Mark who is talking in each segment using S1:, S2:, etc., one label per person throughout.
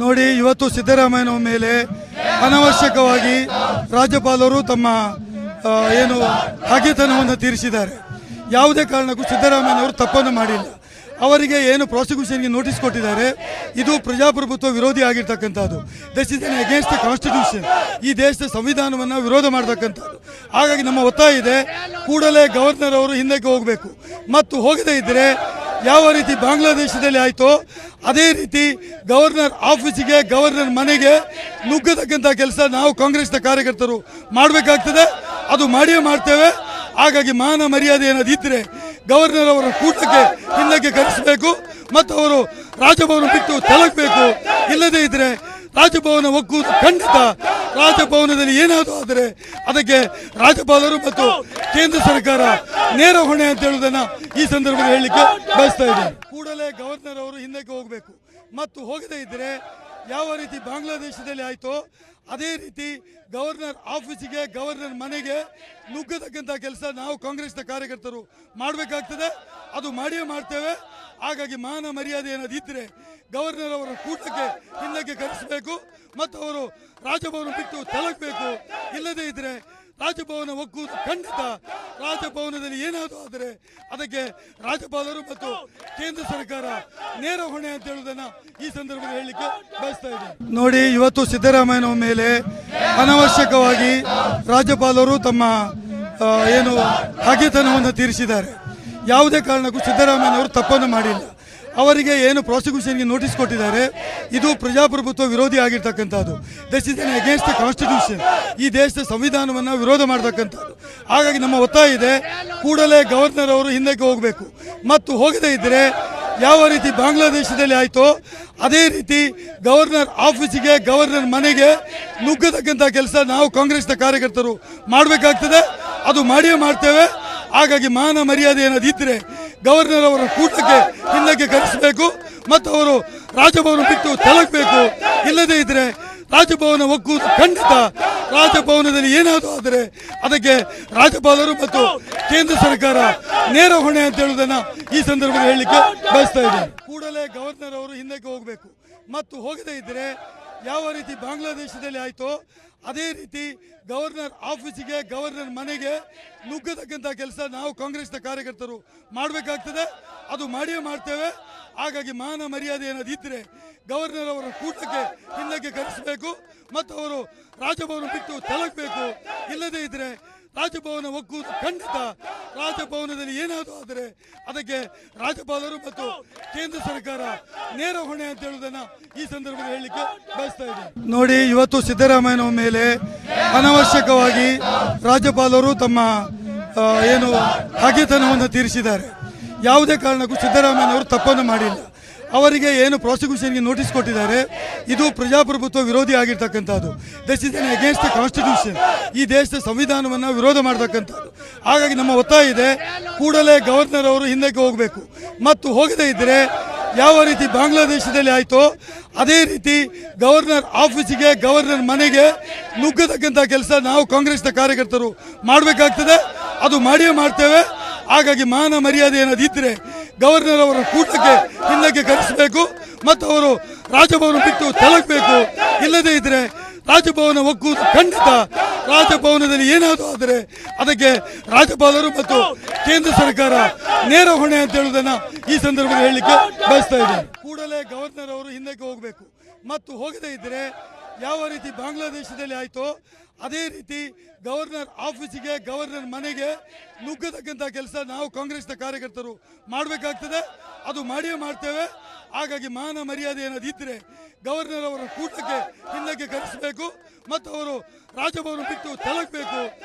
S1: ನೋಡಿ, ಇವತ್ತು ಸಿದ್ದರಾಮಯ್ಯನ ಮೇಲೆ ಅನವಶ್ಯಕವಾಗಿ ರಾಜ್ಯಪಾಲರು ತಮ್ಮ ಏನು ಹಾಗೆತನವನ್ನು ತೀರಿಸಿದ್ದಾರೆ. ಯಾವುದೇ ಕಾರಣಕ್ಕೂ ಸಿದ್ದರಾಮಯ್ಯನವರು ತಪ್ಪನ್ನು ಮಾಡಿಲ್ಲ. ಅವರಿಗೆ ಏನು ಪ್ರಾಸಿಕ್ಯೂಷನ್ಗೆ ನೋಟಿಸ್ ಕೊಟ್ಟಿದ್ದಾರೆ, ಇದು ಪ್ರಜಾಪ್ರಭುತ್ವ ವಿರೋಧಿ ಆಗಿರ್ತಕ್ಕಂಥದ್ದು. This is N against the constitution. ಈ ದೇಶದ ಸಂವಿಧಾನವನ್ನು ವಿರೋಧ ಮಾಡತಕ್ಕಂಥದ್ದು. ಹಾಗಾಗಿ ನಮ್ಮ ಒತ್ತಾಯ ಇದೆ, ಕೂಡಲೇ ಗವರ್ನರ್ ಅವರು ಹಿಂದಕ್ಕೆ ಹೋಗಬೇಕು. ಮತ್ತು ಹೋಗದೇ ಇದ್ದರೆ ಯಾವ ರೀತಿ ಬಾಂಗ್ಲಾದೇಶದಲ್ಲಿ ಆಯಿತೋ ಅದೇ ರೀತಿ ಗವರ್ನರ್ ಆಫೀಸಿಗೆ, ಗವರ್ನರ್ ಮನೆಗೆ ನುಗ್ಗತಕ್ಕಂಥ ಕೆಲಸ ನಾವು ಕಾಂಗ್ರೆಸ್ನ ಕಾರ್ಯಕರ್ತರು ಮಾಡಬೇಕಾಗ್ತದೆ. ಅದು ಮಾಡಿಯೇ ಮಾಡ್ತೇವೆ. ಹಾಗಾಗಿ ಮಾನ ಮರ್ಯಾದೆ ಏನಾದಿದ್ದರೆ ಗವರ್ನರ್ ಅವರ ಕೂಟಕ್ಕೆ ಹಿಂದಕ್ಕೆ ಕರೆಸಬೇಕು ಮತ್ತು ಅವರು ರಾಜಭವನ ಬಿಟ್ಟು ತೊಲಗಬೇಕು. ಇಲ್ಲದೇ ಇದ್ದರೆ ರಾಜಭವನ ಒಕ್ಕೂರು ಖಂಡಿತ. ರಾಜಭವನದಲ್ಲಿ ಏನಾದರೂ ಆದರೆ ಅದಕ್ಕೆ ರಾಜ್ಯಪಾಲರು ಮತ್ತು ಕೇಂದ್ರ ಸರ್ಕಾರ ನೇರ ಹೊಣೆ ಅಂತ ಹೇಳುವುದನ್ನು ಈ ಸಂದರ್ಭದಲ್ಲಿ ಹೇಳಲಿಕ್ಕೆ ಬಯಸ್ತಾ ಇದ್ದೇನೆ. ಕೂಡಲೇ ಗವರ್ನರ್ ಅವರು ಹಿಂದಕ್ಕೆ ಹೋಗಬೇಕು. ಮತ್ತು ಹೋಗದೇ ಇದ್ದರೆ ಯಾವ ರೀತಿ ಬಾಂಗ್ಲಾದೇಶದಲ್ಲಿ ಆಯಿತೋ ಅದೇ ರೀತಿ ಗವರ್ನರ್ ಆಫೀಸಿಗೆ, ಗವರ್ನರ್ ಮನೆಗೆ ನುಗ್ಗತಕ್ಕಂಥ ಕೆಲಸ ನಾವು ಕಾಂಗ್ರೆಸ್ನ ಕಾರ್ಯಕರ್ತರು ಮಾಡಬೇಕಾಗ್ತದೆ. ಅದು ಮಾಡಿಯೇ ಮಾಡ್ತೇವೆ. ಹಾಗಾಗಿ ಮಾನ ಮರ್ಯಾದೆ ಏನಾದಿದ್ದರೆ ಗವರ್ನರ್ ಅವರ ಕೂಟಕ್ಕೆ ಹಿಂದಕ್ಕೆ ಕರೆಸಬೇಕು ಮತ್ತು ಅವರು ರಾಜಭವನ ಬಿಟ್ಟು ತೊಲಗಬೇಕು. ಇಲ್ಲದೇ ಇದ್ದರೆ ರಾಜಭವನ ಒಕ್ಕೂರು ಖಂಡಿತ. ರಾಜಭವನದಲ್ಲಿ ಏನಾದರೂ ಆದರೆ ಅದಕ್ಕೆ ರಾಜ್ಯಪಾಲರು ಮತ್ತು ಕೇಂದ್ರ ಸರ್ಕಾರ ನೇರ ಹೊಣೆ ಅಂತ ಹೇಳುವುದನ್ನು ಈ ಸಂದರ್ಭದಲ್ಲಿ ಹೇಳಲಿಕ್ಕೆ ಬಯಸ್ತಾ ಇದ್ದೇನೆ. ನೋಡಿ, ಇವತ್ತು ಸಿದ್ದರಾಮಯ್ಯನ ಮೇಲೆ ಅನವಶ್ಯಕವಾಗಿ ರಾಜ್ಯಪಾಲರು ತಮ್ಮ ಏನು ಹಾಗೆತನವನ್ನು ತೀರಿಸಿದ್ದಾರೆ. ಯಾವುದೇ ಕಾರಣಕ್ಕೂ ಸಿದ್ದರಾಮಯ್ಯನವರು ತಪ್ಪನ್ನು ಮಾಡಿಲ್ಲ. ಅವರಿಗೆ ಏನು ಪ್ರಾಸಿಕ್ಯೂಷನ್ಗೆ ನೋಟಿಸ್ ಕೊಟ್ಟಿದ್ದಾರೆ, ಇದು ಪ್ರಜಾಪ್ರಭುತ್ವ ವಿರೋಧಿ ಆಗಿರ್ತಕ್ಕಂಥದ್ದು. This is N against the constitution. ಈ ದೇಶದ ಸಂವಿಧಾನವನ್ನು ವಿರೋಧ ಮಾಡತಕ್ಕಂಥದ್ದು. ಹಾಗಾಗಿ ನಮ್ಮ ಒತ್ತಾಯ ಇದೆ, ಕೂಡಲೇ ಗವರ್ನರ್ ಅವರು ಹಿಂದಕ್ಕೆ ಹೋಗಬೇಕು. ಮತ್ತು ಹೋಗದೇ ಇದ್ದರೆ ಯಾವ ರೀತಿ ಬಾಂಗ್ಲಾದೇಶದಲ್ಲಿ ಆಯಿತೋ ಅದೇ ರೀತಿ ಗವರ್ನರ್ ಆಫೀಸಿಗೆ, ಗವರ್ನರ್ ಮನೆಗೆ ನುಗ್ಗತಕ್ಕಂಥ ಕೆಲಸ ನಾವು ಕಾಂಗ್ರೆಸ್ನ ಕಾರ್ಯಕರ್ತರು ಮಾಡಬೇಕಾಗ್ತದೆ. ಅದು ಮಾಡಿಯೇ ಮಾಡ್ತೇವೆ. ಹಾಗಾಗಿ ಮಾನ ಮರ್ಯಾದೆ ಏನಾದಿದ್ದರೆ ಗವರ್ನರ್ ಅವರ ಕೂಟಕ್ಕೆ ಹಿಂದಕ್ಕೆ ಕರೆಸಬೇಕು ಮತ್ತು ಅವರು ರಾಜಭವನ ಬಿಟ್ಟು ತೊಲಗಬೇಕು. ಇಲ್ಲದೇ ಇದ್ದರೆ ರಾಜಭವನ ಒಕ್ಕೂರು ಖಂಡಿತ. ರಾಜಭವನದಲ್ಲಿ ಏನಾದರೂ ಆದರೆ ಅದಕ್ಕೆ ರಾಜ್ಯಪಾಲರು ಮತ್ತು ಕೇಂದ್ರ ಸರ್ಕಾರ ನೇರ ಹೊಣೆ ಅಂತ ಹೇಳುವುದನ್ನು ಈ ಸಂದರ್ಭದಲ್ಲಿ ಹೇಳಲಿಕ್ಕೆ ಬಯಸ್ತಾ ಇದ್ದೇನೆ. ಕೂಡಲೇ ಗವರ್ನರ್ ಅವರು ಹಿಂದಕ್ಕೆ ಹೋಗಬೇಕು. ಮತ್ತು ಹೋಗದೇ ಇದ್ದರೆ ಯಾವ ರೀತಿ ಬಾಂಗ್ಲಾದೇಶದಲ್ಲಿ ಆಯಿತೋ ಅದೇ ರೀತಿ ಗವರ್ನರ್ ಆಫೀಸಿಗೆ, ಗವರ್ನರ್ ಮನೆಗೆ ನುಗ್ಗತಕ್ಕಂಥ ಕೆಲಸ ನಾವು ಕಾಂಗ್ರೆಸ್ನ ಕಾರ್ಯಕರ್ತರು ಮಾಡಬೇಕಾಗ್ತದೆ. ಅದು ಮಾಡಿಯೇ ಮಾಡ್ತೇವೆ. ಹಾಗಾಗಿ ಮಾನ ಮರ್ಯಾದೆ ಏನಾದಿದ್ದರೆ ಗವರ್ನರ್ ಅವರ ಕೂಟಕ್ಕೆ ಹಿಂದಕ್ಕೆ ಕರೆಸಬೇಕು ಮತ್ತು ಅವರು ರಾಜಭವನ ಬಿಟ್ಟು ತೊಲಗಬೇಕು. ಇಲ್ಲದೇ ಇದ್ದರೆ ರಾಜಭವನ ಒಕ್ಕೂರು ಖಂಡಿತ. ರಾಜಭವನದಲ್ಲಿ ಏನಾದರೂ ಆದರೆ ಅದಕ್ಕೆ ರಾಜ್ಯಪಾಲರು ಮತ್ತು ಕೇಂದ್ರ ಸರ್ಕಾರ ನೇರ ಹೊಣೆ ಅಂತ ಹೇಳುವುದನ್ನು ಈ ಸಂದರ್ಭದಲ್ಲಿ ಹೇಳಲಿಕ್ಕೆ ಬಯಸ್ತಾ ಇದ್ದೇನೆ. ನೋಡಿ, ಇವತ್ತು ಸಿದ್ದರಾಮಯ್ಯನ ಮೇಲೆ ಅನವಶ್ಯಕವಾಗಿ ರಾಜ್ಯಪಾಲರು ತಮ್ಮ ಏನು ಹಾಗೆತನವನ್ನು ತೀರಿಸಿದ್ದಾರೆ. ಯಾವುದೇ ಕಾರಣಕ್ಕೂ ಸಿದ್ದರಾಮಯ್ಯನವರು ತಪ್ಪನ್ನು ಮಾಡಿಲ್ಲ. ಅವರಿಗೆ ಏನು ಪ್ರಾಸಿಕ್ಯೂಷನ್ಗೆ ನೋಟಿಸ್ ಕೊಟ್ಟಿದ್ದಾರೆ, ಇದು ಪ್ರಜಾಪ್ರಭುತ್ವ ವಿರೋಧಿ ಆಗಿರ್ತಕ್ಕಂಥದ್ದು. This is N against the constitution. ಈ ದೇಶದ ಸಂವಿಧಾನವನ್ನು ವಿರೋಧ ಮಾಡತಕ್ಕಂಥದ್ದು. ಹಾಗಾಗಿ ನಮ್ಮ ಒತ್ತಾಯ ಇದೆ, ಕೂಡಲೇ ಗವರ್ನರ್ ಅವರು ಹಿಂದಕ್ಕೆ ಹೋಗಬೇಕು. ಮತ್ತು ಹೋಗದೇ ಇದ್ದರೆ ಯಾವ ರೀತಿ ಬಾಂಗ್ಲಾದೇಶದಲ್ಲಿ ಆಯಿತೋ ಅದೇ ರೀತಿ ಗವರ್ನರ್ ಆಫೀಸಿಗೆ, ಗವರ್ನರ್ ಮನೆಗೆ ನುಗ್ಗತಕ್ಕಂಥ ಕೆಲಸ ನಾವು ಕಾಂಗ್ರೆಸ್ನ ಕಾರ್ಯಕರ್ತರು ಮಾಡಬೇಕಾಗ್ತದೆ. ಅದು ಮಾಡಿಯೇ ಮಾಡ್ತೇವೆ. ಹಾಗಾಗಿ ಮಾನ ಮರ್ಯಾದೆ ಏನಾದಿದ್ದರೆ ಗವರ್ನರ್ ಅವರ ಕೂಟಕ್ಕೆ ಹಿಂದಕ್ಕೆ ಕರೆಸಬೇಕು ಮತ್ತು ಅವರು ರಾಜಭವನ ಬಿಟ್ಟು ತೊಲಗಬೇಕು. ಇಲ್ಲದೇ ಇದ್ದರೆ ರಾಜಭವನ ಒಕ್ಕೂರು ಖಂಡಿತ. ರಾಜಭವನದಲ್ಲಿ ಏನಾದರೂ ಆದರೆ ಅದಕ್ಕೆ ರಾಜ್ಯಪಾಲರು ಮತ್ತು ಕೇಂದ್ರ ಸರ್ಕಾರ ನೇರ ಹೊಣೆ ಅಂತ ಹೇಳುವುದನ್ನು ಈ ಸಂದರ್ಭದಲ್ಲಿ ಹೇಳಲಿಕ್ಕೆ ಬಯಸ್ತಾ ಇದ್ದೇನೆ. ಕೂಡಲೇ ಗವರ್ನರ್ ಅವರು ಹಿಂದಕ್ಕೆ ಹೋಗಬೇಕು. ಮತ್ತು ಹೋಗದೇ ಇದ್ದರೆ ಯಾವ ರೀತಿ ಬಾಂಗ್ಲಾದೇಶದಲ್ಲಿ ಆಯಿತೋ ಅದೇ ರೀತಿ ಗವರ್ನರ್ ಆಫೀಸಿಗೆ, ಗವರ್ನರ್ ಮನೆಗೆ ನುಗ್ಗತಕ್ಕಂಥ ಕೆಲಸ ನಾವು ಕಾಂಗ್ರೆಸ್ನ ಕಾರ್ಯಕರ್ತರು ಮಾಡಬೇಕಾಗ್ತದೆ. ಅದು ಮಾಡಿಯೇ ಮಾಡ್ತೇವೆ. ಹಾಗಾಗಿ ಮಾನ ಮರ್ಯಾದೆ ಏನಾದಿದ್ದರೆ ಗವರ್ನರ್ ಅವರ ಕೂಟಕ್ಕೆ ಹಿಂದಕ್ಕೆ ಕರೆಸಬೇಕು ಮತ್ತು ಅವರು ರಾಜಭವನ ಬಿಟ್ಟು ತೊಲಗಬೇಕು.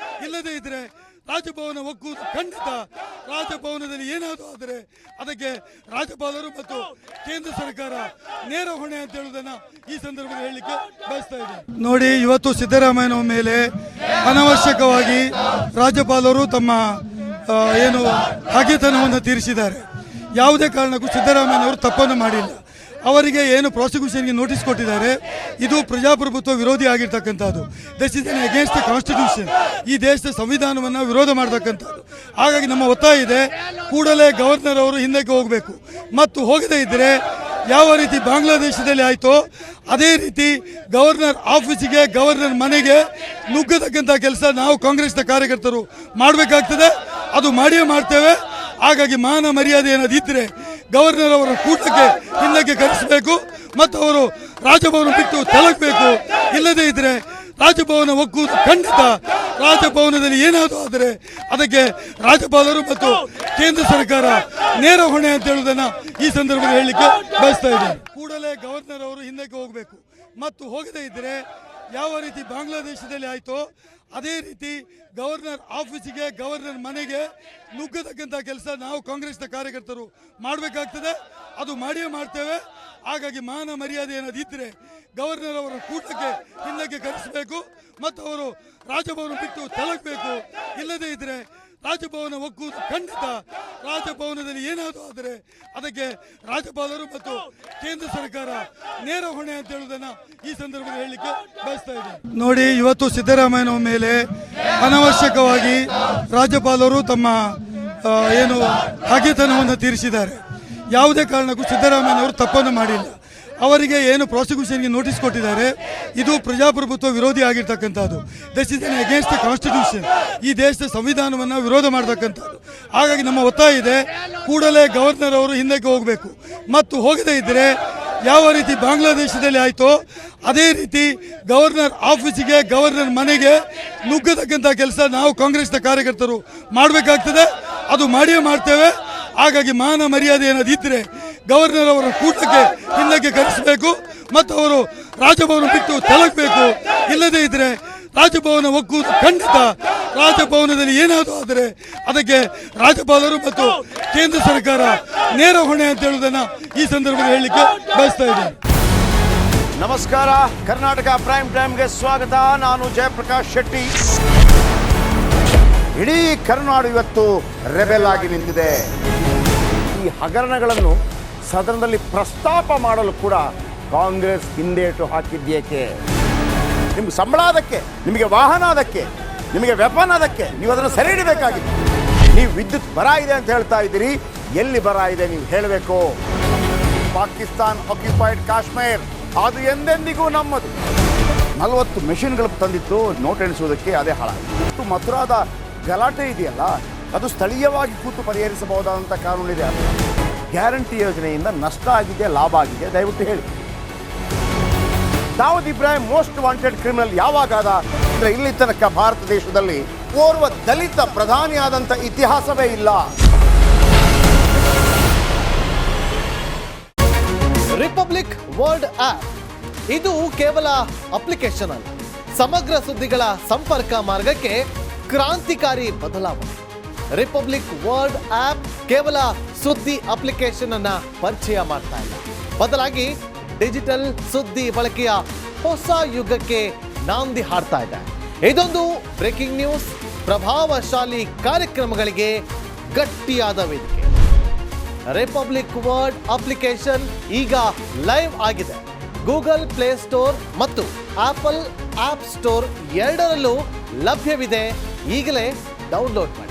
S1: ಇಲ್ಲದೇ ಇದ್ದರೆ ರಾಜಭವನ ಒಕ್ಕೂರು ಖಂಡಿತ. ರಾಜಭವನದಲ್ಲಿ ಏನಾದರೂ ಆದರೆ ಅದಕ್ಕೆ ರಾಜ್ಯಪಾಲರು ಮತ್ತು ಕೇಂದ್ರ ಸರ್ಕಾರ ನೇರ ಹೊಣೆ ಅಂತ ಹೇಳುವುದನ್ನು ಈ ಸಂದರ್ಭದಲ್ಲಿ ಹೇಳಲಿಕ್ಕೆ ಬಯಸ್ತಾ ಇದ್ದೇನೆ. ನೋಡಿ, ಇವತ್ತು ಸಿದ್ದರಾಮಯ್ಯನ ಮೇಲೆ ಅನವಶ್ಯಕವಾಗಿ ರಾಜ್ಯಪಾಲರು ತಮ್ಮ ಏನು ಹಾಗೆತನವನ್ನು ತೀರಿಸಿದ್ದಾರೆ. ಯಾವುದೇ ಕಾರಣಕ್ಕೂ ಸಿದ್ದರಾಮಯ್ಯನವರು ತಪ್ಪನ್ನು ಮಾಡಿಲ್ಲ. ಅವರಿಗೆ ಏನು ಪ್ರಾಸಿಕ್ಯೂಷನ್ಗೆ ನೋಟಿಸ್ ಕೊಟ್ಟಿದ್ದಾರೆ, ಇದು ಪ್ರಜಾಪ್ರಭುತ್ವ ವಿರೋಧಿ ಆಗಿರ್ತಕ್ಕಂಥದ್ದು. This is N against the constitution. ಈ ದೇಶದ ಸಂವಿಧಾನವನ್ನು ವಿರೋಧ ಮಾಡತಕ್ಕಂಥದ್ದು. ಹಾಗಾಗಿ ನಮ್ಮ ಒತ್ತಾಯ ಇದೆ, ಕೂಡಲೇ ಗವರ್ನರ್ ಅವರು ಹಿಂದಕ್ಕೆ ಹೋಗಬೇಕು. ಮತ್ತು ಹೋಗದೇ ಇದ್ದರೆ ಯಾವ ರೀತಿ ಬಾಂಗ್ಲಾದೇಶದಲ್ಲಿ ಆಯಿತು ಅದೇ ರೀತಿ ಗವರ್ನರ್ ಆಫೀಸಿಗೆ ಗವರ್ನರ್ ಮನೆಗೆ ನುಗ್ಗತಕ್ಕಂಥ ಕೆಲಸ ನಾವು ಕಾಂಗ್ರೆಸ್ನ ಕಾರ್ಯಕರ್ತರು ಮಾಡಬೇಕಾಗ್ತದೆ. ಅದು ಮಾಡಿಯೇ ಮಾಡ್ತೇವೆ. ಹಾಗಾಗಿ ಮಾನ ಮರ್ಯಾದೆ ಏನಾದಿದ್ದರೆ ಗವರ್ನರ್ ಅವರ ಕೂಟಕ್ಕೆ ಹಿಂದಕ್ಕೆ ಕರೆಸಬೇಕು ಮತ್ತು ಅವರು ರಾಜಭವನ ಬಿಟ್ಟು ತೊಲಗಬೇಕು. ಇಲ್ಲದೇ ಇದ್ದರೆ ರಾಜಭವನ ಒಕ್ಕೂಟ ಖಂಡಿತ. ರಾಜಭವನದಲ್ಲಿ ಏನಾದರೂ ಆದರೆ ಅದಕ್ಕೆ ರಾಜ್ಯಪಾಲರು ಮತ್ತು ಕೇಂದ್ರ ಸರ್ಕಾರ ನೇರ ಹೊಣೆ ಅಂತ ಹೇಳುವುದನ್ನು ಈ ಸಂದರ್ಭದಲ್ಲಿ ಹೇಳಲಿಕ್ಕೆ ಬಯಸ್ತಾ ಇದ್ದೇನೆ. ಕೂಡಲೇ ಗವರ್ನರ್ ಅವರು ಹಿಂದಕ್ಕೆ ಹೋಗಬೇಕು ಮತ್ತು ಹೋಗದೇ ಇದ್ದರೆ ಯಾವ ರೀತಿ ಬಾಂಗ್ಲಾದೇಶದಲ್ಲಿ ಆಯಿತು ಅದೇ ರೀತಿ ಗವರ್ನರ್ ಆಫೀಸಿಗೆ ಗವರ್ನರ್ ಮನೆಗೆ ನುಗ್ಗತಕ್ಕಂಥ ಕೆಲಸ ನಾವು ಕಾಂಗ್ರೆಸ್ನ ಕಾರ್ಯಕರ್ತರು ಮಾಡಬೇಕಾಗ್ತದೆ. ಅದು ಮಾಡಿಯೇ ಮಾಡ್ತೇವೆ. ಹಾಗಾಗಿ ಮಾನ ಮರ್ಯಾದೆ ಏನಾದಿದ್ದರೆ ಗವರ್ನರ್ ಅವರ ಕೂಟಕ್ಕೆ ಹಿಂದಕ್ಕೆ ಕರೆಸಬೇಕು ಮತ್ತು ಅವರು ರಾಜಭವನ ಬಿಟ್ಟು ತೊಲಗಬೇಕು. ಇಲ್ಲದೇ ಇದ್ದರೆ ರಾಜಭವನ ಒಕ್ಕೂಟ ಖಂಡಿತ. ರಾಜಭವನದಲ್ಲಿ ಏನಾದರೂ ಆದರೆ ಅದಕ್ಕೆ ರಾಜ್ಯಪಾಲರು ಮತ್ತು ಕೇಂದ್ರ ಸರ್ಕಾರ ನೇರ ಹೊಣೆ ಅಂತ ಹೇಳುವುದನ್ನು ಈ ಸಂದರ್ಭದಲ್ಲಿ ಹೇಳಲಿಕ್ಕೆ ಬಯಸ್ತಾ ಇದ್ದೇನೆ. ನೋಡಿ, ಇವತ್ತು ಸಿದ್ದರಾಮಯ್ಯನವರ ಮೇಲೆ ಅನವಶ್ಯಕವಾಗಿ ರಾಜ್ಯಪಾಲರು ತಮ್ಮ ಹಾಗೆತನವನ್ನು ತೀರಿಸಿದ್ದಾರೆ. ಯಾವುದೇ ಕಾರಣಕ್ಕೂ ಸಿದ್ದರಾಮಯ್ಯನವರು ತಪ್ಪನ್ನು ಮಾಡಿಲ್ಲ. ಅವರಿಗೆ ಏನು ಪ್ರಾಸಿಕ್ಯೂಷನ್ಗೆ ನೋಟಿಸ್ ಕೊಟ್ಟಿದ್ದಾರೆ, ಇದು ಪ್ರಜಾಪ್ರಭುತ್ವ ವಿರೋಧಿ ಆಗಿರ್ತಕ್ಕಂಥದ್ದು. This is N against the constitution. ಈ ದೇಶದ ಸಂವಿಧಾನವನ್ನು ವಿರೋಧ ಮಾಡತಕ್ಕಂಥದ್ದು. ಹಾಗಾಗಿ ನಮ್ಮ ಒತ್ತಾಯ ಇದೆ, ಕೂಡಲೇ ಗವರ್ನರ್ ಅವರು ಹಿಂದಕ್ಕೆ ಹೋಗಬೇಕು ಮತ್ತು ಹೋಗದೇ ಇದ್ದರೆ ಯಾವ ರೀತಿ ಬಾಂಗ್ಲಾದೇಶದಲ್ಲಿ ಆಯಿತು ಅದೇ ರೀತಿ ಗವರ್ನರ್ ಆಫೀಸಿಗೆ ಗವರ್ನರ್ ಮನೆಗೆ ನುಗ್ಗತಕ್ಕಂಥ ಕೆಲಸ ನಾವು ಕಾಂಗ್ರೆಸ್ನ ಕಾರ್ಯಕರ್ತರು ಮಾಡಬೇಕಾಗ್ತದೆ. ಅದು ಮಾಡಿಯೇ ಮಾಡ್ತೇವೆ. ಹಾಗಾಗಿ ಮಾನ ಮರ್ಯಾದೆ ಏನಾದಿದ್ದರೆ ಗವರ್ನರ್ ಅವರ ಕೂಟಕ್ಕೆ ಹಿಂದಕ್ಕೆ ಕರೆಸಬೇಕು ಮತ್ತು ಅವರು ರಾಜಭವನ ಬಿಟ್ಟು ತೊಲಗಬೇಕು. ಇಲ್ಲದೇ ಇದ್ದರೆ ರಾಜಭವನ ಒಕ್ಕೂಟ ಖಂಡಿತ. ರಾಜಭವನದಲ್ಲಿ ಏನಾದರೂ ಆದರೆ ಅದಕ್ಕೆ ರಾಜ್ಯಪಾಲರು ಮತ್ತು ಕೇಂದ್ರ ಸರ್ಕಾರ ನೇರ ಹೊಣೆ ಅಂತ ಹೇಳುವುದನ್ನು ಈ ಸಂದರ್ಭದಲ್ಲಿ ಹೇಳಲಿಕ್ಕೆ ಬಯಸ್ತಾ ಇದ್ದೇನೆ.
S2: ನಮಸ್ಕಾರ, ಕರ್ನಾಟಕ ಪ್ರೈಮ್ ಟೈಮ್ಗೆ ಸ್ವಾಗತ. ನಾನು ಜಯಪ್ರಕಾಶ್ ಶೆಟ್ಟಿ. ಇಡೀ ಕರ್ನಾಡು ಇವತ್ತು ರೆಬೆಲ್ ಆಗಿ ನಿಂತಿದೆ. ಈ ಹಗರಣಗಳನ್ನು ಸದನದಲ್ಲಿ ಪ್ರಸ್ತಾಪ ಮಾಡಲು ಕೂಡ ಕಾಂಗ್ರೆಸ್ ಹಿಂದೇಟು ಹಾಕಿದ್ದೇಕೆ? ನಿಮ್ಗೆ ಸಂಬಳ ಅದಕ್ಕೆ, ನಿಮಗೆ ವಾಹನ ಅದಕ್ಕೆ, ನಿಮಗೆ ವೆಪನ್ ಅದಕ್ಕೆ, ನೀವು ಅದನ್ನು ಸೆರೆ ಹಿಡಿಬೇಕಾಗಿದೆ. ನೀವು ವಿದ್ಯುತ್ ಬರ ಇದೆ ಅಂತ ಹೇಳ್ತಾ ಇದ್ದೀರಿ. ಎಲ್ಲಿ ಬರ ಇದೆ ನೀವು ಹೇಳಬೇಕು. ಪಾಕಿಸ್ತಾನ್ ಆಕ್ಯುಪೈಡ್ ಕಾಶ್ಮೀರ್ ಅದು ಎಂದೆಂದಿಗೂ ನಮ್ಮದು. 40 ಮೆಷಿನ್ಗಳು ತಂದಿತ್ತು ನೋಟ್ ಎಣಿಸುವುದಕ್ಕೆ, ಅದೇ ಹಾಳಾಯಿತು. ಮಥುರಾದ ಗಲಾಟೆ ಇದೆಯಲ್ಲ, ಅದು ಸ್ಥಳೀಯವಾಗಿ ಕೂತು ಪರಿಹರಿಸಬಹುದಾದಂಥ ಕಾನೂನಿದೆ. ಗ್ಯಾರಂಟಿ ಯೋಜನೆಯಿಂದ ನಷ್ಟ ಆಗಿದೆ, ಲಾಭ ಆಗಿದೆ, ದಯವಿಟ್ಟು ಹೇಳಿ. Dawood Ibrahim most wanted criminal ಯಾವಾಗಾದ? ಅಂದರೆ ಇಲ್ಲಿ ತನಕ ಭಾರತ ದೇಶದಲ್ಲಿ ಓರ್ವ ದಲಿತ ಪ್ರಧಾನಿಯಾದಂಥ ಇತಿಹಾಸವೇ ಇಲ್ಲ.
S3: ರಿಪಬ್ಲಿಕ್ ವರ್ಲ್ಡ್ ಆಪ್ ಇದು ಕೇವಲ ಅಪ್ಲಿಕೇಶನ್ ಅಲ್ಲ, ಸಮಗ್ರ ಸುದ್ದಿಗಳ ಸಂಪರ್ಕ ಮಾರ್ಗಕ್ಕೆ ಕ್ರಾಂತಿಕಾರಿ ಬದಲಾವಣೆ. ರಿಪಬ್ಲಿಕ್ ವರ್ಲ್ಡ್ ಆಪ್ ಕೇವಲ ಸುದ್ದಿ ಅಪ್ಲಿಕೇಶನ್ ಅನ್ನ ಪರಿಚಯ ಮಾಡ್ತಾ ಇಲ್ಲ, ಬದಲಾಗಿ ಡಿಜಿಟಲ್ ಸುದ್ದಿ ಬಳಕೆಯ ಹೊಸ ಯುಗಕ್ಕೆ ನಾಂದಿ ಹಾಡ್ತಾ ಇದೆ. ಇದೊಂದು ಬ್ರೇಕಿಂಗ್ ನ್ಯೂಸ್, ಪ್ರಭಾವಶಾಲಿ ಕಾರ್ಯಕ್ರಮಗಳಿಗೆ ಗಟ್ಟಿಯಾದ ವೇದಿಕೆ. ರಿಪಬ್ಲಿಕ್ ವರ್ಲ್ಡ್ ಅಪ್ಲಿಕೇಶನ್ ಈಗ ಲೈವ್ ಆಗಿದೆ. ಗೂಗಲ್ ಪ್ಲೇ ಸ್ಟೋರ್ ಮತ್ತು ಆಪಲ್ ಆಪ್ ಸ್ಟೋರ್ ಎರಡರಲ್ಲೂ ಲಭ್ಯವಿದೆ. ಈಗಲೇ ಡೌನ್ಲೋಡ್ ಮಾಡಿ.